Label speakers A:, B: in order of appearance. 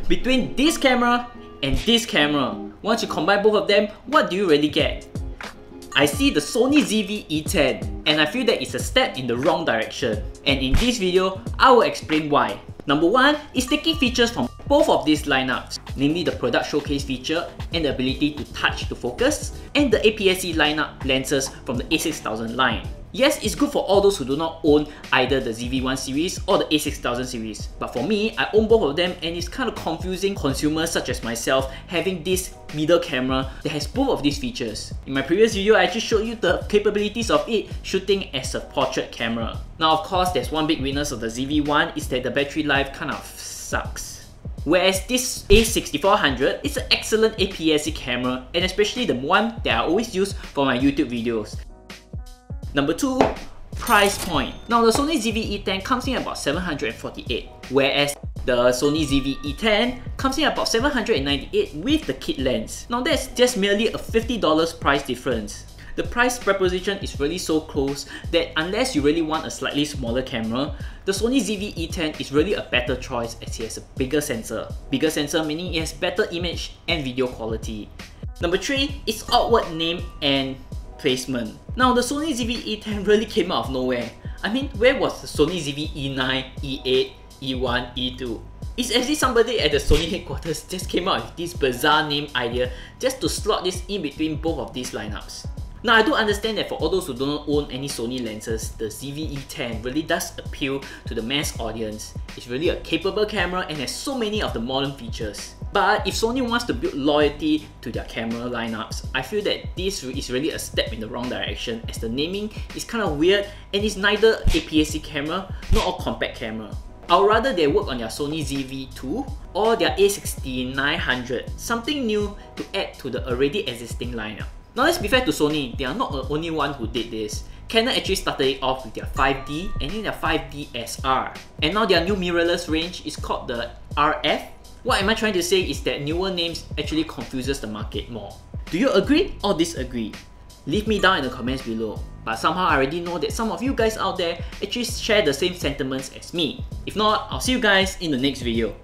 A: Between this camera and this camera, once you combine both of them, what do you really get? I see the Sony ZV-E10 and I feel that it's a step in the wrong direction. And in this video, I will explain why. Number one is taking features from both of these lineups, namely the product showcase feature and the ability to touch to focus, and the APS-C lineup lenses from the A6000 line. Yes, it's good for all those who do not own either the ZV-1 series or the A6000 series. But for me, I own both of them and it's kind of confusing consumers such as myself having this middle camera that has both of these features. In my previous video, I actually showed you the capabilities of it shooting as a portrait camera. Now of course, there's one big weakness of the ZV-1 is that the battery life kind of sucks. Whereas this A6400 is an excellent APS-C camera, and especially the one that I always use for my YouTube videos. Number 2, price point. Now the Sony ZV-E10 comes in about $748, whereas the Sony ZV-E10 comes in about $798 with the kit lens. Now that's just merely a $50 price difference. The price proposition is really so close that unless you really want a slightly smaller camera, the Sony ZV-E10 is really a better choice as it has a bigger sensor. Bigger sensor meaning it has better image and video quality. Number 3 is outward name and placement. Now the Sony ZV-E10 really came out of nowhere. I mean, where was the Sony ZV-E9, E8, E1, E2? It's as if somebody at the Sony headquarters just came out with this bizarre name idea just to slot this in between both of these lineups. Now I do understand that for all those who do not own any Sony lenses, the ZV-E10 really does appeal to the mass audience. It's really a capable camera and has so many of the modern features. But if Sony wants to build loyalty to their camera lineups, I feel that this is really a step in the wrong direction as the naming is kind of weird and it's neither APS-C camera nor a compact camera. I would rather they work on their Sony ZV-2 or their A6900, something new to add to the already existing lineup. Now let's be fair to Sony, they are not the only one who did this. Canon actually started it off with their 5D and then their 5D SR. And now their new mirrorless range is called the RF. What am I trying to say is that newer names actually confuses the market more. Do you agree or disagree? Leave me down in the comments below. But somehow I already know that some of you guys out there actually share the same sentiments as me. If not, I'll see you guys in the next video.